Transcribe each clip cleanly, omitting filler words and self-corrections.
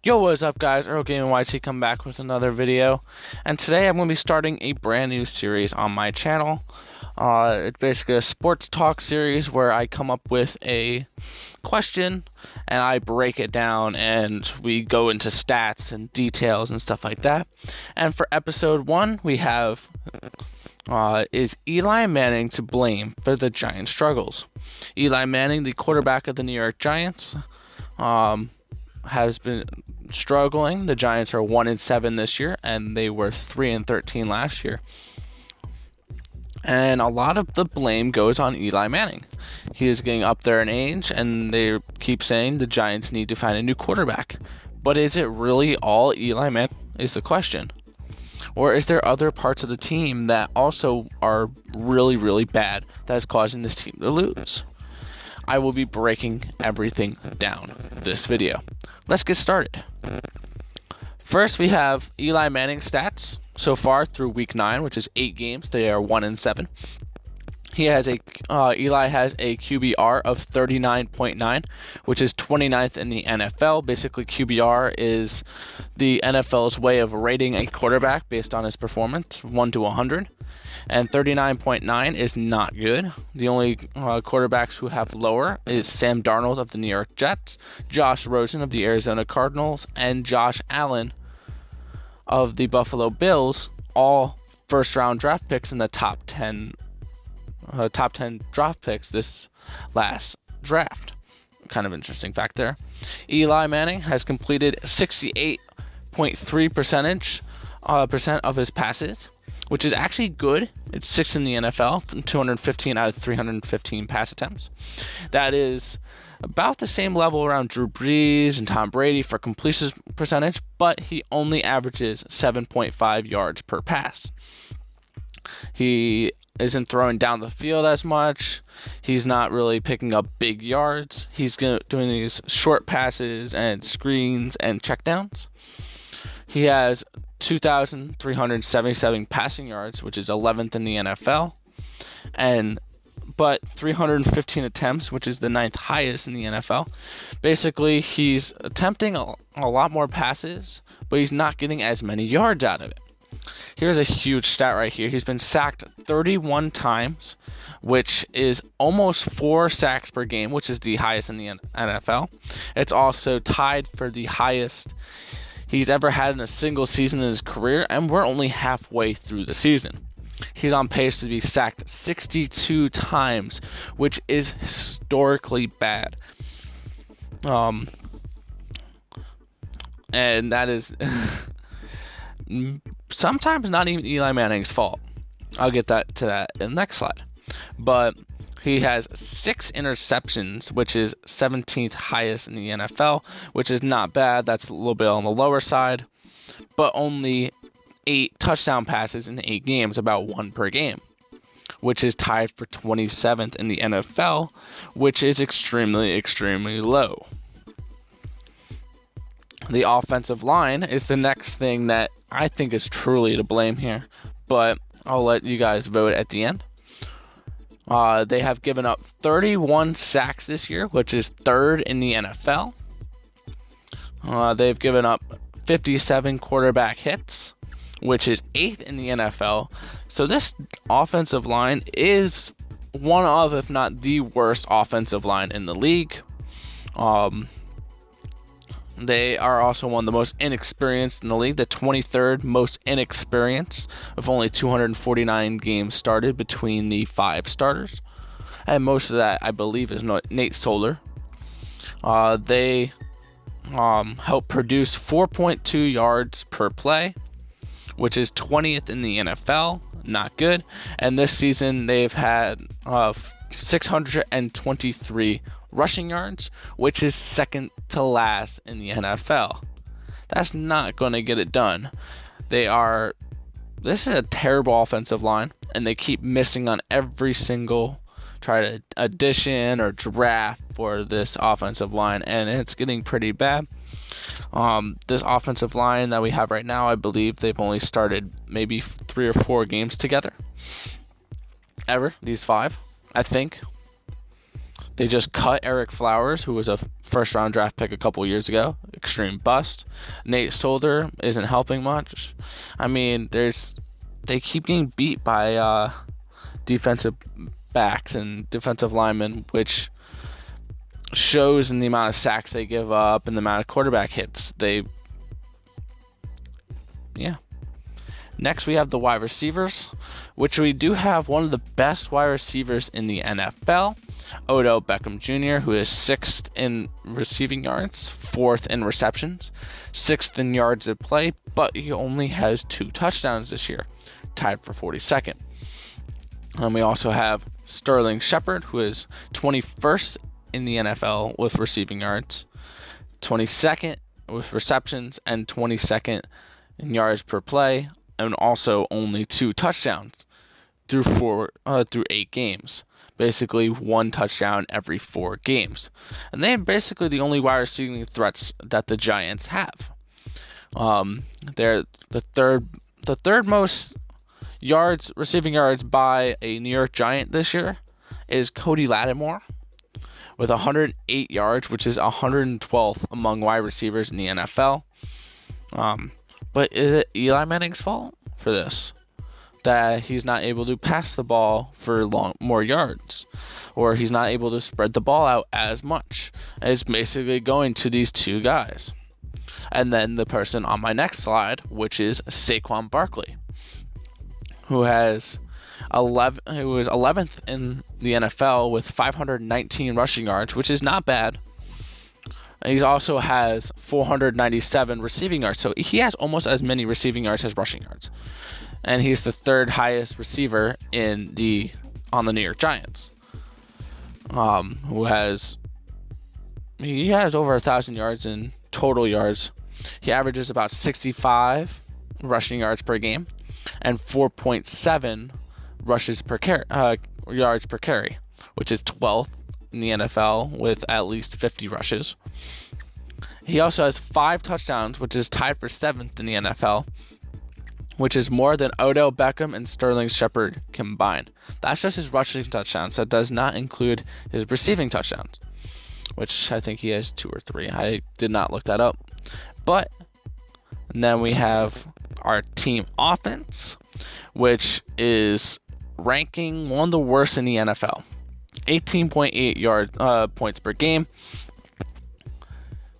Yo, what is up, guys? Earl Gaming YT come back with another video, and today I'm going to be starting a brand new series on my channel. It's basically a sports talk series where I come up with a question and I break it down and we go into stats and details and stuff like that. And for episode 1, we have is Eli Manning to blame for the Giants' struggles? Eli Manning, the quarterback of the New York Giants, has been struggling. The Giants are 1-7 this year, and they were 3-13 last year. And a lot of the blame goes on Eli Manning. He is getting up there in age, and they keep saying the Giants need to find a new quarterback. But is it really all Eli Manning is the question? Or is there other parts of the team that also are really, really bad that is causing this team to lose? I will be breaking everything down this video. Let's get started. First, we have Eli Manning's stats so far through week 9, which is 8 games. They are 1-7. Eli has a QBR of 39.9, which is 29th in the NFL. Basically, QBR is the NFL's way of rating a quarterback based on his performance, 1 to 100. And 39.9 is not good. The only quarterbacks who have lower is Sam Darnold of the New York Jets, Josh Rosen of the Arizona Cardinals, and Josh Allen of the Buffalo Bills, all first-round draft picks in the top 10 draft picks this last draft. Kind of interesting fact there. Eli Manning has completed 68.3% of his passes, which is actually good. It's 6th in the NFL, 215 out of 315 pass attempts. That is about the same level around Drew Brees and Tom Brady for completion percentage, but he only averages 7.5 yards per pass. He isn't throwing down the field as much. He's not really picking up big yards. He's doing these short passes and screens and checkdowns. He has 2,377 passing yards, which is 11th in the NFL, but 315 attempts, which is the 9th highest in the NFL. Basically, he's attempting a lot more passes, but he's not getting as many yards out of it. Here's a huge stat right here. He's been sacked 31 times, which is almost 4 sacks per game, which is the highest in the NFL. It's also tied for the highest he's ever had in a single season in his career, and we're only halfway through the season. He's on pace to be sacked 62 times, which is historically bad. And that is sometimes not even Eli Manning's fault. I'll get to that in the next slide. But he has 6 interceptions, which is 17th highest in the NFL, which is not bad. That's a little bit on the lower side. But only 8 touchdown passes in 8 games, about 1 per game, which is tied for 27th in the NFL, which is extremely, extremely low. The offensive line is the next thing that I think is truly to blame here, but I'll let you guys vote at the end. They have given up 31 sacks this year, which is 3rd in the NFL. They've given up 57 quarterback hits, which is 8th in the NFL. So this offensive line is one of, if not the worst offensive line in the league. They are also one of the most inexperienced in the league, the 23rd most inexperienced, with only 249 games started between the 5 starters. And most of that, I believe, is Nate Solder. They help produce 4.2 yards per play, which is 20th in the NFL. Not good. And this season, they've had 623 rushing yards, which is 2nd to last in the NFL. That's not going to get it done. This is a terrible offensive line, and they keep missing on every single try to addition or draft for this offensive line, and it's getting pretty bad. This offensive line that we have right now, I believe they've only started maybe 3 or 4 games together. These 5, I think. They just cut Eric Flowers, who was a first-round draft pick a couple years ago. Extreme bust. Nate Solder isn't helping much. I mean, they keep getting beat by defensive backs and defensive linemen, which shows in the amount of sacks they give up and the amount of quarterback hits. Next, we have the wide receivers, which we do have one of the best wide receivers in the NFL, Odell Beckham Jr., who is 6th in receiving yards, 4th in receptions, 6th in yards of play, but he only has 2 touchdowns this year, tied for 42nd. And we also have Sterling Shepard, who is 21st in the NFL with receiving yards, 22nd with receptions, and 22nd in yards per play, and also only 2 touchdowns through 8 games. Basically 1 touchdown every 4 games. And they're basically the only wide receiving threats that the Giants have. They're the third most receiving yards by a New York Giant this year is Cody Lattimore with 108 yards, which is 112th among wide receivers in the NFL. But is it Eli Manning's fault for this? That he's not able to pass the ball for more yards, or he's not able to spread the ball out as much. It's basically going to these 2 guys. And then the person on my next slide, which is Saquon Barkley, who was 11th in the NFL with 519 rushing yards, which is not bad. He also has 497 receiving yards, so he has almost as many receiving yards as rushing yards. And he's the 3rd highest receiver on the New York Giants. He has over 1,000 yards in total yards. He averages about 65 rushing yards per game and 4.7 yards per carry, which is 12th in the NFL with at least 50 rushes. He also has 5 touchdowns, which is tied for 7th in the NFL, which is more than Odell Beckham and Sterling Shepard combined. That's just his rushing touchdowns. That does not include his receiving touchdowns, which I think he has 2 or 3. I did not look that up. But then we have our team offense, which is ranking one of the worst in the NFL. 18.8 points per game,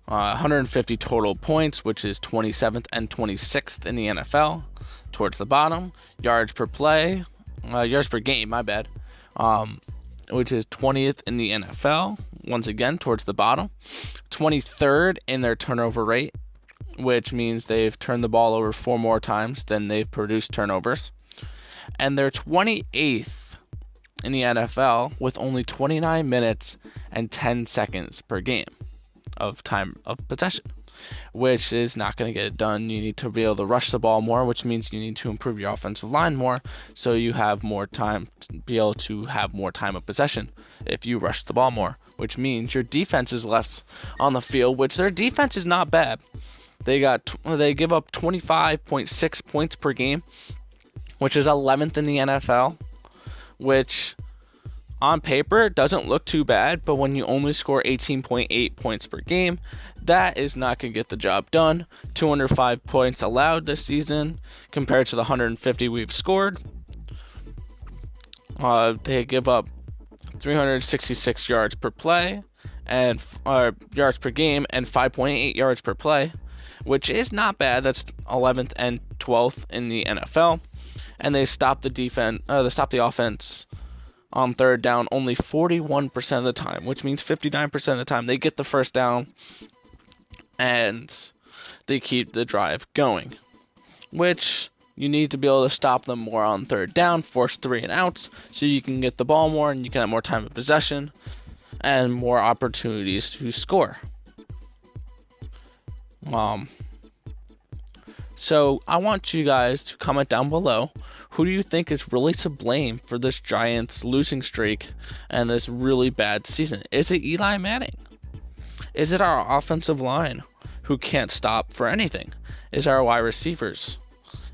150 total points, which is 27th and 26th in the NFL. Towards the bottom, yards per game, my bad, which is 20th in the NFL. Once again, towards the bottom, 23rd in their turnover rate, which means they've turned the ball over 4 more times than they've produced turnovers, and they're 28th in the NFL with only 29 minutes and 10 seconds per game of time of possession, which is not going to get it done. You need to be able to rush the ball more, which means you need to improve your offensive line more, so you have more time to be able to have more time of possession if you rush the ball more, which means your defense is less on the field, which their defense is not bad. They give up 25.6 points per game, which is 11th in the NFL, which on paper doesn't look too bad, but when you only score 18.8 points per game, that is not going to get the job done. 205 points allowed this season compared to the 150 we've scored. They give up 366 yards per play and yards per game and 5.8 yards per play, which is not bad. That's 11th and 12th in the NFL. And they stop the offense on third down only 41% of the time, which means 59% of the time they get the first down and they keep the drive going, which you need to be able to stop them more on third down, force 3 and outs, so you can get the ball more and you can have more time of possession and more opportunities to score. So I want you guys to comment down below, who do you think is really to blame for this Giants losing streak and this really bad season? Is it Eli Manning? Is it our offensive line who can't stop for anything? Is it our wide receivers?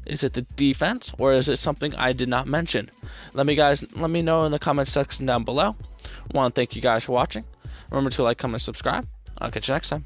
Is it the defense, or is it something I did not mention? Let me know in the comment section down below. I want to thank you guys for watching. Remember to like, comment, subscribe. I'll catch you next time.